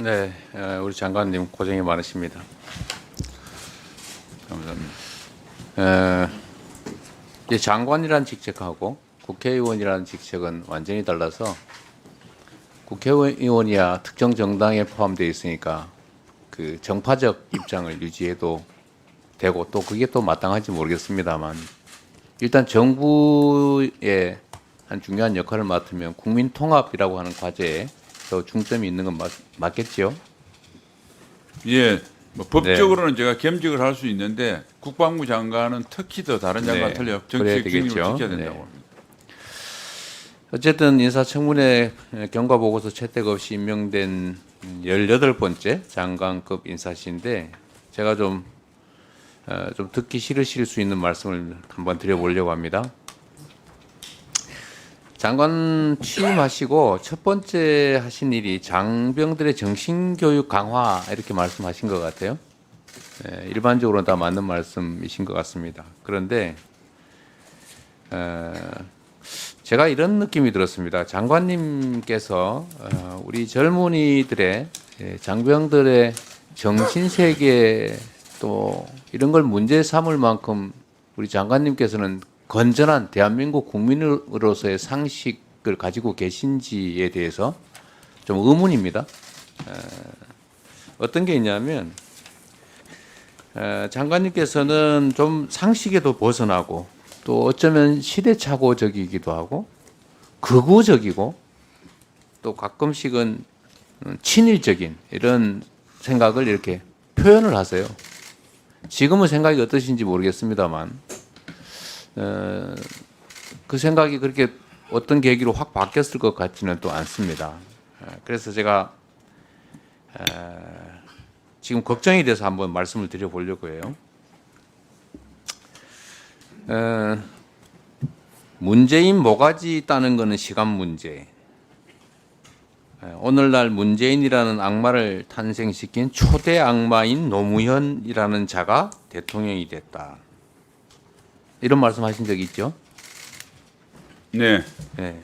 네, 우리 장관님 고생이 많으십니다. 감사합니다. 이 장관이라는 직책하고 국회의원이라는 직책은 완전히 달라서 국회의원이야 특정 정당에 포함되어 있으니까 그 정파적 입장을 유지해도 되고 또 그게 또 마땅할지 모르겠습니다만 일단 정부의 한 중요한 역할을 맡으면 국민 통합이라고 하는 과제에 더 중점이 있는 건 맞겠지요? 예, 뭐 법적으로는 제가 겸직을 할 수 있는데 국방부 장관은 특히 더 다른 장관 네, 틀려 그래야 정치적 책임을 되겠죠. 지켜야 된다고 네. 합니다. 어쨌든 인사청문회 경과보고서 채택 없이 임명된 18번째 장관급 인사시인데 제가 좀 듣기 싫으실 수 있는 말씀을 한번 드려보려고 합니다. 장관 취임하시고 첫 번째 하신 일이 장병들의 정신교육 강화 이렇게 말씀하신 것 같아요. 일반적으로 다 맞는 말씀이신 것 같습니다. 그런데 제가 이런 느낌이 들었습니다. 장관님께서 우리 젊은이들의 장병들의 정신세계 또 이런 걸 문제 삼을 만큼 우리 장관님께서는 건전한 대한민국 국민으로서의 상식을 가지고 계신지에 대해서 좀 의문입니다. 어떤 게 있냐면 장관님께서는 좀 상식에도 벗어나고 또 어쩌면 시대착오적이기도 하고 극우적이고 또 가끔씩은 친일적인 이런 생각을 이렇게 표현을 하세요. 지금은 생각이 어떠신지 모르겠습니다만 그 생각이 그렇게 어떤 계기로 확 바뀌었을 것 같지는 또 않습니다. 그래서 제가 지금 걱정이 돼서 한번 말씀을 드려보려고 해요. 문재인 모가지 따는 것은 시간 문제. 오늘날 문재인이라는 악마를 탄생시킨 초대 악마인 노무현이라는 자가 대통령이 됐다. 이런 말씀하신 적이 있죠? 네, 네.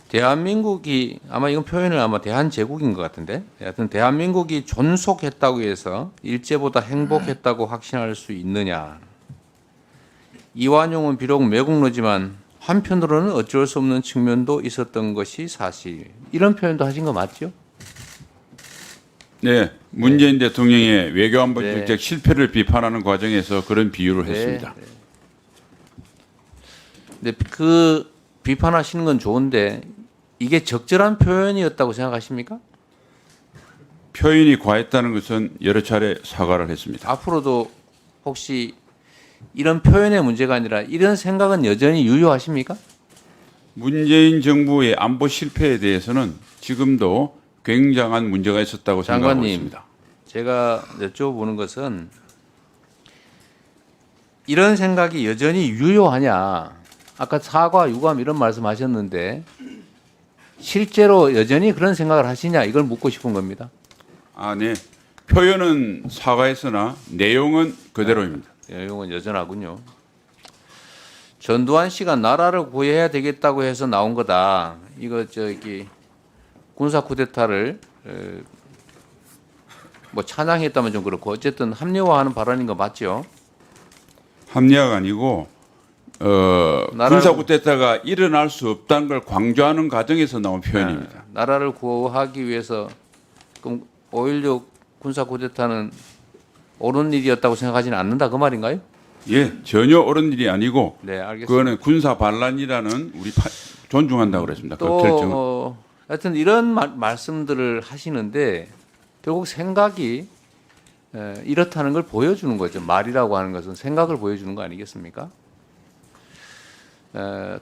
대한민국이 아마 이건 표현을 아마 대한제국인 것 같은데, 하여튼 대한민국이 존속했다고 해서 일제보다 행복했다고 확신할 수 있느냐? 이완용은 비록 매국노지만 한편으로는 어쩔 수 없는 측면도 있었던 것이 사실. 이런 표현도 하신 거 맞죠? 네, 문재인 대통령의 외교안보 네. 정책 실패를 비판하는 과정에서 그런 비유를 했습니다. 네. 근데 그 비판하시는 건 좋은데 이게 적절한 표현이었다고 생각하십니까? 표현이 과했다는 것은 여러 차례 사과를 했습니다. 앞으로도 혹시 이런 표현의 문제가 아니라 이런 생각은 여전히 유효하십니까? 문재인 정부의 안보 실패에 대해서는 지금도 굉장한 문제가 있었다고 생각하고 장관님, 있습니다. 제가 여쭤보는 것은 이런 생각이 여전히 유효하냐? 아까 사과, 유감 이런 말씀하셨는데 실제로 여전히 그런 생각을 하시냐? 이걸 묻고 싶은 겁니다. 아, 네. 표현은 사과했으나 내용은 그대로입니다. 내용은 여전하군요. 전두환 씨가 나라를 구해야 되겠다고 해서 나온 거다. 이거 군사 쿠데타를 뭐 찬양했다면 좀 그렇고 어쨌든 합리화하는 발언인 거 맞죠? 합리화가 아니고 군사 쿠데타가 일어날 수 없다는 걸 강조하는 과정에서 나온 표현입니다. 나라를 구하기 위해서 그럼 5.16 군사 쿠데타는 옳은 일이었다고 생각하지는 않는다 그 말인가요? 예, 전혀 옳은 일이 아니고 네, 알겠습니다. 그거는 군사 반란이라는 우리 존중한다고 그랬습니다. 그 결정은. 또 하여튼 이런 말씀들을 하시는데 결국 생각이 이렇다는 걸 보여주는 거죠. 말이라고 하는 것은 생각을 보여주는 거 아니겠습니까?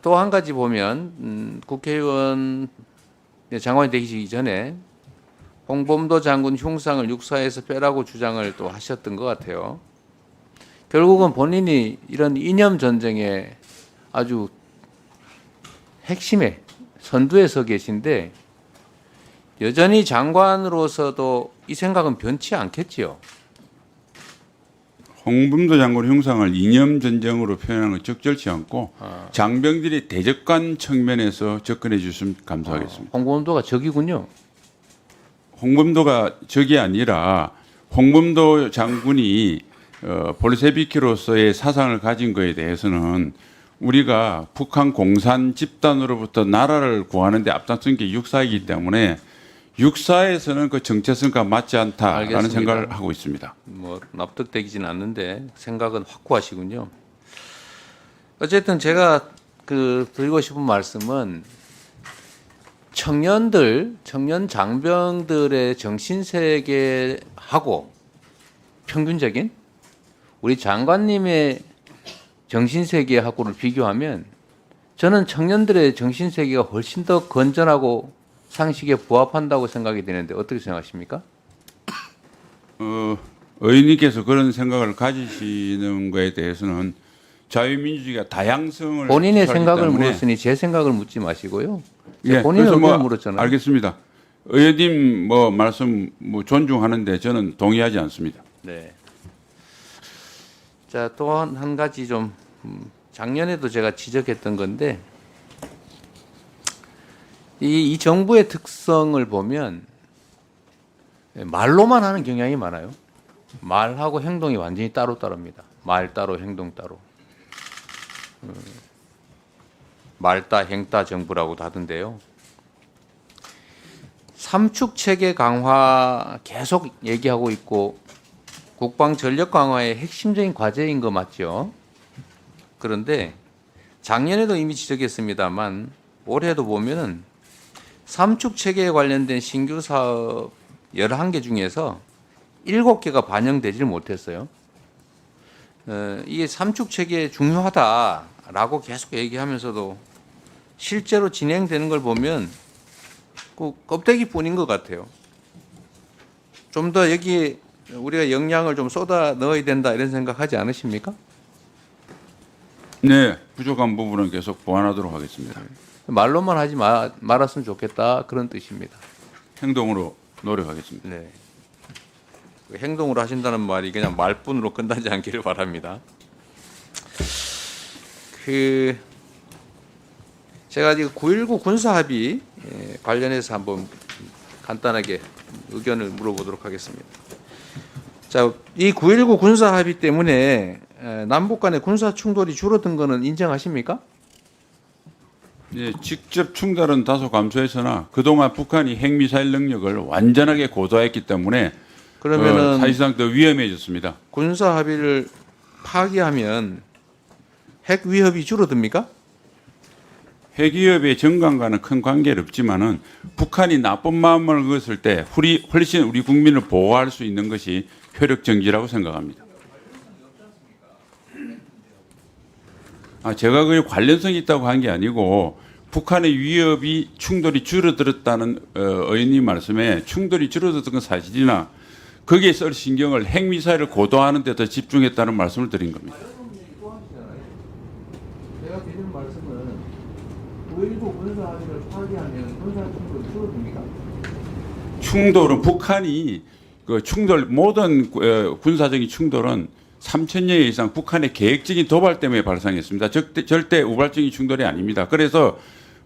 또 한 가지 보면 국회의원 장관이 되기 전에 홍범도 장군 흉상을 육사에서 빼라고 주장을 또 하셨던 것 같아요. 결국은 본인이 이런 이념 전쟁의 아주 핵심에 선두에 서 계신데 여전히 장관으로서도 이 생각은 변치 않겠지요. 홍범도 장군 흉상을 이념 전쟁으로 표현하는 건 적절치 않고 장병들이 대적관 측면에서 접근해 주시면 감사하겠습니다. 홍범도가 적이군요. 홍범도가 적이 아니라 홍범도 장군이 볼셰비키로서의 사상을 가진 것에 대해서는 우리가 북한 공산 집단으로부터 나라를 구하는 데 앞장선 게 육사이기 때문에 육사에서는 그 정체성과 맞지 않다라는 알겠습니다. 생각을 하고 있습니다. 뭐 납득되기진 않는데 생각은 확고하시군요. 어쨌든 제가 드리고 싶은 말씀은 청년 장병들의 정신 세계하고 평균적인 우리 장관님의 정신 세계하고를 비교하면 저는 청년들의 정신 세계가 훨씬 더 건전하고 상식에 부합한다고 생각이 되는데 어떻게 생각하십니까? 의원님께서 그런 생각을 가지시는 것에 대해서는 자유민주주의가 다양성을 본인의 취하기 생각을 때문에 물었으니 제 생각을 묻지 마시고요. 예, 본인의 그래서 의견을 물었잖아요. 알겠습니다. 의원님 말씀 존중하는데 저는 동의하지 않습니다. 네. 자, 또 한 가지 좀 작년에도 제가 지적했던 건데 이 정부의 특성을 보면 말로만 하는 경향이 많아요. 말하고 행동이 완전히 따로따로입니다. 말 따로 행동 따로. 말따 행따 정부라고도 하던데요. 삼축 체계 강화 계속 얘기하고 있고 국방 전력 강화의 핵심적인 과제인 거 맞죠? 그런데 작년에도 이미 지적했습니다만 올해도 보면은 삼축 체계에 관련된 신규 사업 11개 중에서 7개가 반영되질 못했어요. 이게 삼축 체계 중요하다라고 계속 얘기하면서도 실제로 진행되는 걸 보면 그 껍데기뿐인 것 같아요. 좀 더 여기에 우리가 역량을 좀 쏟아 넣어야 된다 이런 생각하지 않으십니까? 네, 부족한 부분은 계속 보완하도록 하겠습니다. 말로만 하지 말았으면 좋겠다 그런 뜻입니다. 행동으로 노력하겠습니다. 네. 행동으로 하신다는 말이 그냥 말뿐으로 끝나지 않기를 바랍니다. 제가 지금 9.19 군사합의 관련해서 한번 간단하게 의견을 물어보도록 하겠습니다. 자, 이 9.19 군사합의 때문에 남북 간의 군사 충돌이 줄어든 것은 인정하십니까? 네, 직접 충돌은 다소 감소했으나 그동안 북한이 핵미사일 능력을 완전하게 고도화했기 때문에 그러면은 사실상 더 위험해졌습니다. 군사 합의를 파기하면 핵 위협이 줄어듭니까? 핵위협의 정강과는 큰 관계는 없지만은 북한이 나쁜 마음을 먹었을 때 훨씬 우리 국민을 보호할 수 있는 것이 효력 정지라고 생각합니다. 제가 그 관련성이 있다고 한 게 아니고 북한의 위협이 충돌이 줄어들었다는 의원님 말씀에 충돌이 줄어들었던 건 사실이나 거기에 쓸 신경을 핵미사일을 고도화하는 데 더 집중했다는 말씀을 드린 겁니다. 제가 드리는 말씀은 9.19 군사 합의를 파기하면 군사 충돌이 줄어듭니까? 충돌은 북한이 모든 군사적인 충돌은 3,000여 이상 북한의 계획적인 도발 때문에 발생했습니다. 절대 우발적인 충돌이 아닙니다. 그래서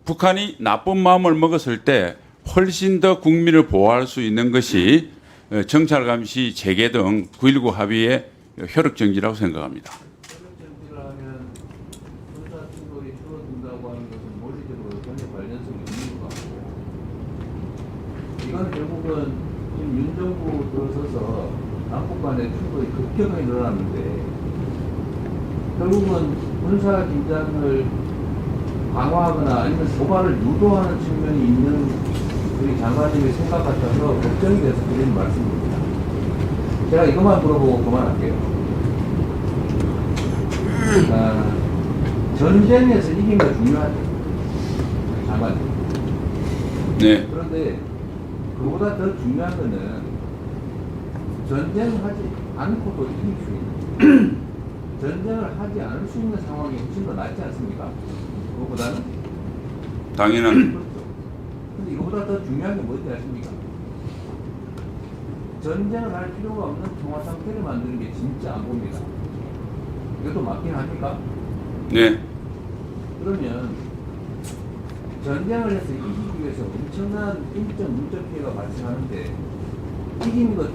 북한이 나쁜 마음을 먹었을 때 훨씬 더 국민을 보호할 수 있는 것이 정찰감시 재개 등 9.19 합의의 효력 정지라고 생각합니다. 효력 정지를 하면 군사 충돌이 줄어든다고 하는 것은 물리적으로 전혀 관련성이 없는 것 같고요. 이건 결국은 지금 윤 정부 들어서서 남북 간의 충돌이 급격하게 늘어났는데 결국은 군사 긴장을 강화하거나 아니면 도발을 유도하는 측면이 있는 우리 장관님의 생각 같아서 걱정이 돼서 드리는 말씀입니다. 제가 이것만 물어보고 그만할게요. 전쟁에서 이긴 게 중요하죠. 장관님. 네. 그런데 그보다 더 중요한 거는 전쟁을 하지 않고도 이길 수 있는 전쟁을 하지 않을 수 있는 상황이 훨씬 더 낫지 않습니까? 그거보다는? 당연한. 그렇죠. 근데 이거보다 더 중요한 게 뭔지 아십니까? 전쟁을 할 필요가 없는 통화 상태를 만드는 게 진짜 안 봅니다. 이것도 맞긴 합니까? 네. 그러면 전쟁을 해서 이기기 위해서 지역에서 엄청난 인적 물적 피해가 발생하는데 이기는 것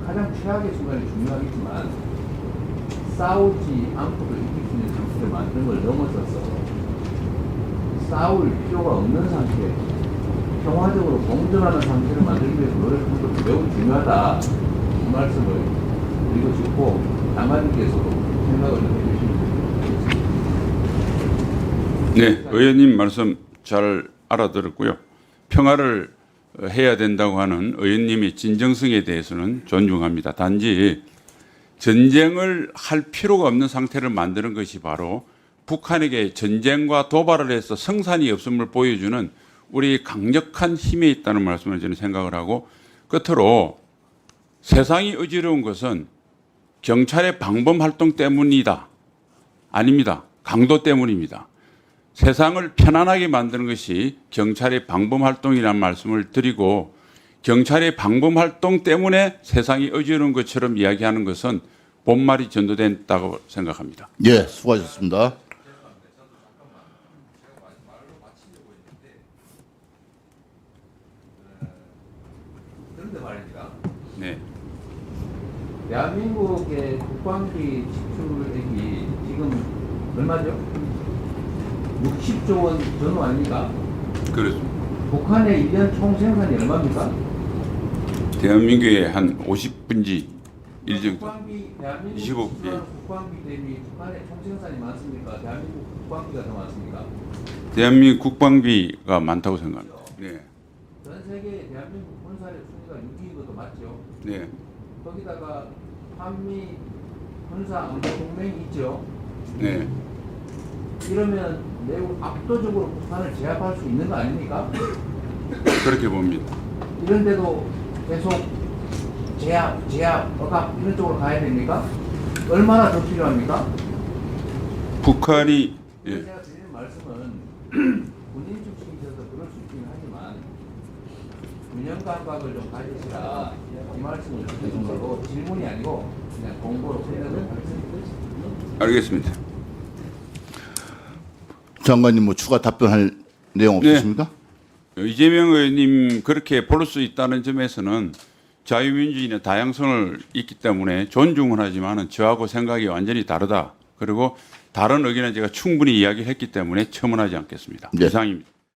가장 최악의 순간이 중요하겠지만 싸우지 않고도 이길 수 있는 상태를 만드는 걸 넘어서서 싸울 필요가 없는 상태, 평화적으로 공존하는 상태를 만들기 위해서 노력하는 것도 매우 중요하다. 이 말씀을 드리고 싶고 장관님께서도 생각을 좀 해주시면 좋겠습니다. 네, 의원님 말씀 잘 알아들었고요. 평화를 해야 된다고 하는 의원님의 진정성에 대해서는 존중합니다. 단지 전쟁을 할 필요가 없는 상태를 만드는 것이 바로 북한에게 전쟁과 도발을 해서 성산이 없음을 보여주는 우리 강력한 힘에 있다는 말씀을 저는 생각을 하고, 끝으로 세상이 어지러운 것은 경찰의 방범 활동 때문이다. 아닙니다. 강도 때문입니다. 세상을 편안하게 만드는 것이 경찰의 방범 활동이라는 말씀을 드리고, 경찰의 방범 활동 때문에 세상이 어지러운 것처럼 이야기하는 것은 본말이 전도된다고 생각합니다. 예, 수고하셨습니다. 그런데 말입니다. 네. 대한민국의 국방비 지출액이 지금 얼마죠? 60조 원 전후 아닙니까? 그렇습니다. 북한의 1년 총 생산이 얼마입니까? 대한민국의 한 50분지 1 정도. 국방비, 대한민국 25, 예. 국방비 대비 북한의 총 생산이 많습니까? 대한민국 국방비가 더 많습니까? 대한민국 국방비가 많다고 생각합니다. 네. 전 세계 대한민국 군사력 순위가 6위인 것도 맞죠? 네. 거기다가 한미 군사 안보 동맹이 있죠? 네. 이러면 매우 압도적으로 북한을 제압할 수 있는 거 아닙니까? 그렇게 봅니다. 이런데도 계속 제압, 억압 이런 쪽으로 가야 됩니까? 얼마나 더 필요합니까? 북한이 예. 제가 드리는 말씀은 군인 출신이셔서 그럴 수 있긴 하지만 균형 감각을 좀 가지시라 이 말씀을 드리는 걸로 질문이 아니고 그냥 공고로 생각을 하겠습니다. 알겠습니다. 장관님 뭐 추가 답변할 내용 없으십니까? 이재명 의원님 그렇게 볼 수 있다는 점에서는 자유민주주의는 다양성을 있기 때문에 존중을 하지만은 저하고 생각이 완전히 다르다. 그리고 다른 의견은 제가 충분히 이야기했기 때문에 첨언하지 않겠습니다. 네. 이상입니다.